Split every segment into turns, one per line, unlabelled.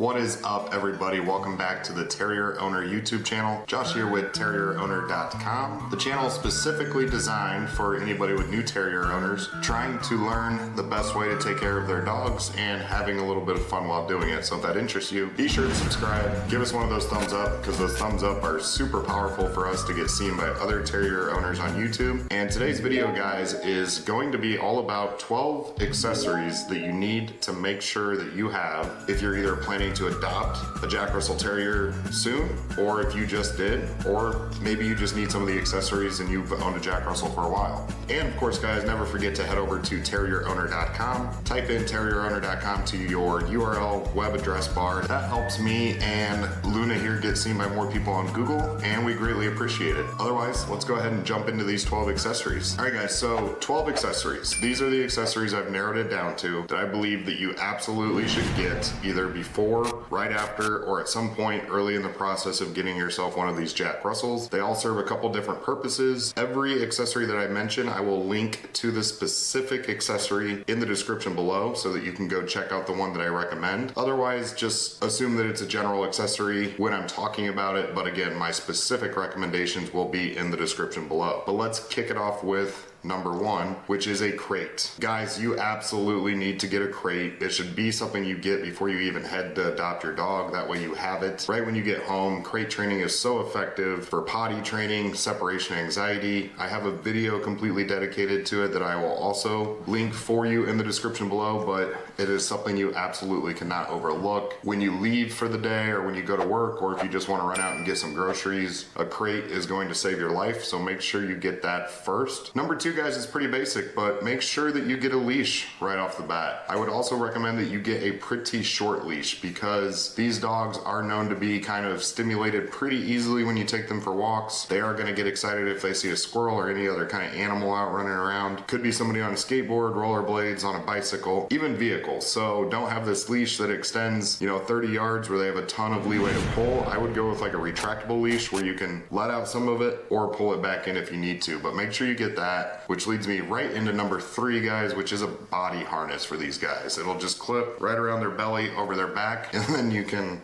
What is up, everybody? Welcome back to the Terrier Owner YouTube channel. Josh here with terrierowner.com. The channel is specifically designed for anybody with new terrier owners trying to learn the best way to take care of their dogs and having a little bit of fun while doing it. So if that interests you, be sure to subscribe. Give us one of those thumbs up because those thumbs up are super powerful for us to get seen by other terrier owners on YouTube. And today's video, guys, is going to be all about 12 accessories that you need to make sure that you have if you're either planning to adopt a Jack Russell Terrier soon, or if you just did, or maybe you just need some of the accessories and you've owned a Jack Russell for a while. And of course, guys, never forget to head over to terrierowner.com. Type in terrierowner.com to your URL web address bar. That helps me and Luna here get seen by more people on Google, and we greatly appreciate it. Otherwise, let's go ahead and jump into these 12 accessories. All right, guys, so 12 accessories. These are the accessories I've narrowed it down to that I believe that you absolutely should get either before, right after, or at some point early in the process of getting yourself one of these Jack Russells. They all serve a couple different purposes. Every accessory that I mention, I will link to the specific accessory in the description below so that you can go check out the one that I recommend. Otherwise, just assume that it's a general accessory when I'm talking about it. But again, my specific recommendations will be in the description below. But let's kick it off with number one, which is a crate. Guys, you absolutely need to get a crate. It should be something you get before you even head to adopt your dog. That way you have it right when you get home. Crate training is so effective for potty training, separation anxiety. I have a video completely dedicated to it that I will also link for you in the description below, but it is something you absolutely cannot overlook. When you leave for the day or when you go to work, or if you just want to run out and get some groceries, a crate is going to save your life, so make sure you get that first. Number two, guys, is pretty basic, but make sure that you get a leash right off the bat. I would also recommend that you get a pretty short leash because these dogs are known to be kind of stimulated pretty easily when you take them for walks. They are going to get excited if they see a squirrel or any other kind of animal out running around. Could be somebody on a skateboard, rollerblades, on a bicycle, even vehicles. So don't have this leash that extends, 30 yards where they have a ton of leeway to pull. I would go with like a retractable leash where you can let out some of it or pull it back in if you need to, but make sure you get that. Which leads me right into number three, guys, which is a body harness for these guys. It'll just clip right around their belly, over their back, and then you can,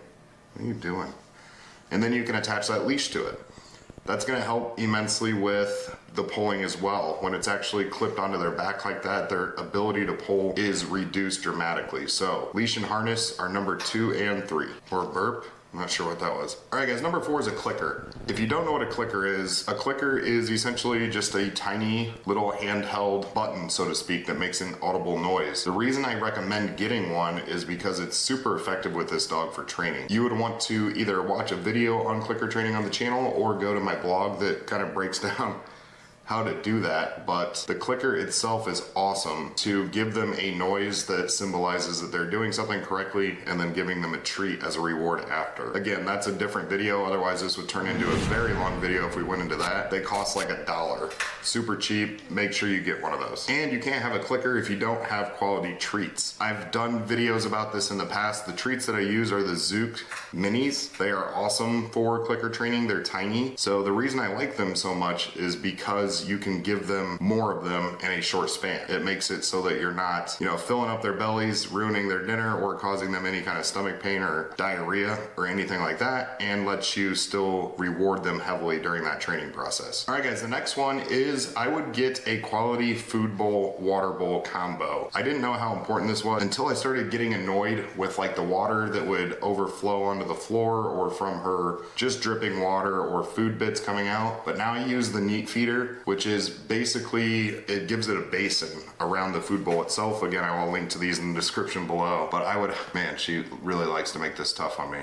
what are you doing? And then you can attach that leash to it. That's gonna help immensely with the pulling as well. When it's actually clipped onto their back like that, their ability to pull is reduced dramatically. So leash and harness are number 2 and 3. Or burp. I'm not sure what that was. All right, guys, number 4 is a clicker. If you don't know what a clicker is essentially just a tiny little handheld button, so to speak, that makes an audible noise. The reason I recommend getting one is because it's super effective with this dog for training. You would want to either watch a video on clicker training on the channel or go to my blog that kind of breaks down how to do that, but the clicker itself is awesome to give them a noise that symbolizes that they're doing something correctly and then giving them a treat as a reward after. Again, that's a different video, otherwise this would turn into a very long video if we went into that. They cost like $1. Super cheap, make sure you get one of those. And you can't have a clicker if you don't have quality treats. I've done videos about this in the past. The treats that I use are the Zook Minis. They are awesome for clicker training, they're tiny. So the reason I like them so much is because you can give them more of them in a short span. It makes it so that you're not, filling up their bellies, ruining their dinner, or causing them any kind of stomach pain or diarrhea or anything like that, and lets you still reward them heavily during that training process. All right, guys, the next one is I would get a quality food bowl, water bowl combo. I didn't know how important this was until I started getting annoyed with like the water that would overflow onto the floor or from her just dripping water or food bits coming out. But now I use the Neat Feeder, which is basically, it gives it a basin around the food bowl itself. Again, I will link to these in the description below, but man, she really likes to make this tough on me.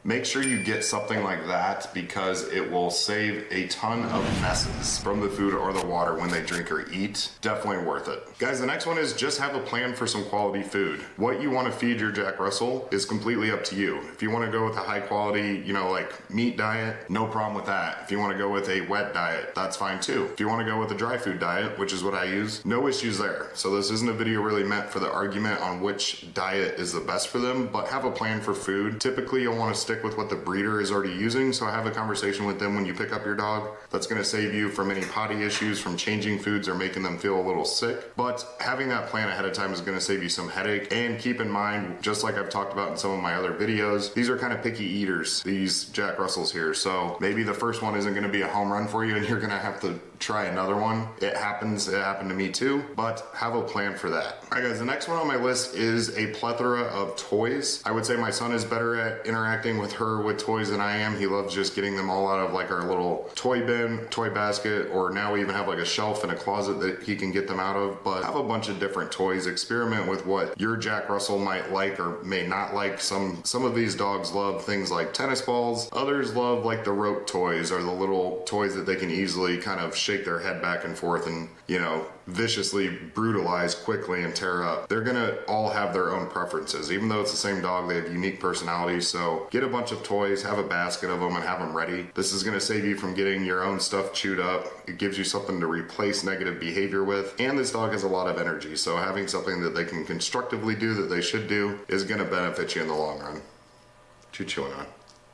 Make sure you get something like that because it will save a ton of messes from the food or the water when they drink or eat. Definitely worth it. Guys, the next one is just have a plan for some quality food. What you want to feed your Jack Russell is completely up to you. If you want to go with a high quality, like meat diet, no problem with that. If you want to go with a wet diet, that's fine too. If you want to go with a dry food diet, which is what I use, no issues there. So this isn't a video really meant for the argument on which diet is the best for them, but have a plan for food. Typically, you'll want to stick stick with what the breeder is already using. So have a conversation with them when you pick up your dog. That's gonna save you from any potty issues from changing foods or making them feel a little sick. But having that plan ahead of time is gonna save you some headache. And keep in mind, just like I've talked about in some of my other videos, these are kind of picky eaters, these Jack Russells here. So maybe the first one isn't gonna be a home run for you and you're gonna have to try another one. It happens, it happened to me too, but have a plan for that. All right guys, the next one on my list is a plethora of toys. I would say my son is better at interacting with her with toys than I am. He loves just getting them all out of like our little toy bin, toy basket, or now we even have like a shelf and a closet that he can get them out of. But have a bunch of different toys. Experiment with what your Jack Russell might like or may not like. Some of these dogs love things like tennis balls. Others love like the rope toys or the little toys that they can easily kind of shake their head back and forth and, you know, viciously brutalize quickly and tear up. They're gonna all have their own preferences. Even though it's the same dog, they have unique personalities. So get a bunch of toys, have a basket of them and have them ready. This is gonna save you from getting your own stuff chewed up. It gives you something to replace negative behavior with. And this dog has a lot of energy. So having something that they can constructively do that they should do is gonna benefit you in the long run. What you chewing on?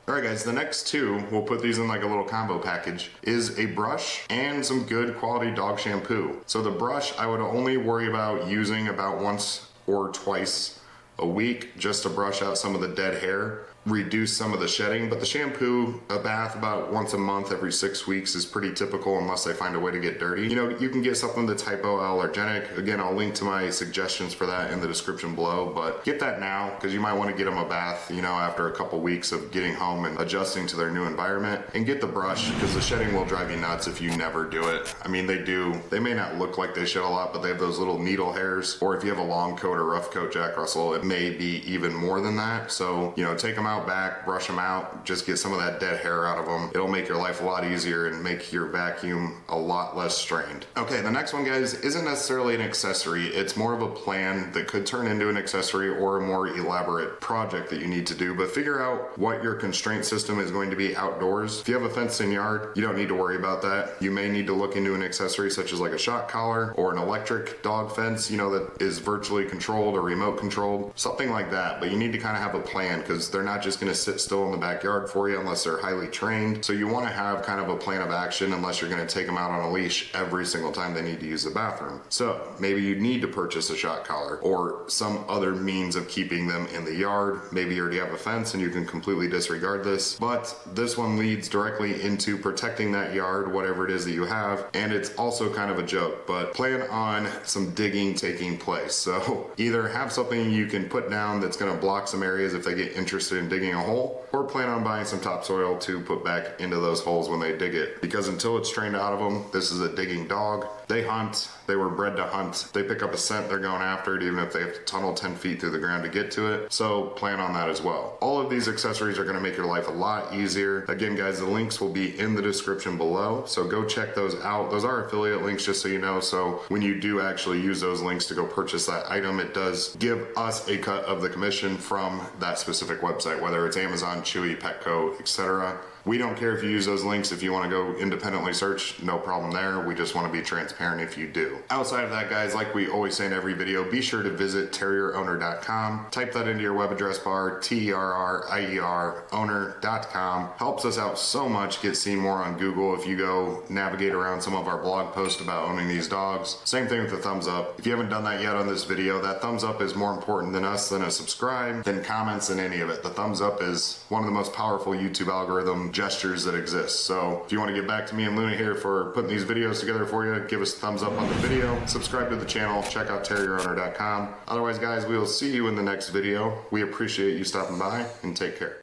Alright guys, the next two, we'll put these in like a little combo package, is a brush and some good quality dog shampoo. So the brush I would only worry about using about once or twice a week just to brush out some of the dead hair, reduce some of the shedding. But the shampoo, a bath about once a month every 6 weeks is pretty typical unless they find a way to get dirty. You know, you can get something that's hypoallergenic. Again, I'll link to my suggestions for that in the description below, but get that now because you might want to get them a bath, you know, after a couple weeks of getting home and adjusting to their new environment. And get the brush because the shedding will drive you nuts if you never do it. I mean, they may not look like they shed a lot, but they have those little needle hairs, or if you have a long coat or rough coat Jack Russell, it may be even more than that. So, you know, take them out back, brush them out, just get some of that dead hair out of them. It'll make your life a lot easier and make your vacuum a lot less strained. Okay, the next one guys isn't necessarily an accessory. It's more of a plan that could turn into an accessory or a more elaborate project that you need to do, but figure out what your constraint system is going to be outdoors. If you have a fenced-in yard, you don't need to worry about that. You may need to look into an accessory such as like a shock collar or an electric dog fence, you know, that is virtually controlled or remote controlled, something like that. But you need to kind of have a plan because they're not just going to sit still in the backyard for you unless they're highly trained. So you want to have kind of a plan of action unless you're going to take them out on a leash every single time they need to use the bathroom. So maybe you need to purchase a shock collar or some other means of keeping them in the yard. Maybe you already have a fence and you can completely disregard this, but this one leads directly into protecting that yard, whatever it is that you have. And it's also kind of a joke, but plan on some digging taking place. So either have something you can put down that's going to block some areas if they get interested in digging a hole, or plan on buying some topsoil to put back into those holes when they dig it. Because until it's trained out of them, this is a digging dog. They hunt, they were bred to hunt. They pick up a scent, they're going after it, even if they have to tunnel 10 feet through the ground to get to it. So plan on that as well. All of these accessories are gonna make your life a lot easier. Again, guys, the links will be in the description below. So go check those out. Those are affiliate links, just so you know. So when you do actually use those links to go purchase that item, it does give us a cut of the commission from that specific website, whether it's Amazon, Chewy, Petco, etc. We don't care if you use those links. If you want to go independently search, no problem there. We just want to be transparent if you do. Outside of that, guys, like we always say in every video, be sure to visit terrierowner.com. Type that into your web address bar, TERRIER owner.com. Helps us out so much. Get seen more on Google if you go navigate around some of our blog posts about owning these dogs. Same thing with the thumbs up. If you haven't done that yet on this video, that thumbs up is more important than us, than a subscribe, than comments, than any of it. The thumbs up is one of the most powerful YouTube algorithm gestures that exist. So if you want to get back to me and Luna here for putting these videos together for you, give us a thumbs up on the video, subscribe to the channel, check out terrierowner.com. Otherwise, guys, we will see you in the next video. We appreciate you stopping by, and take care.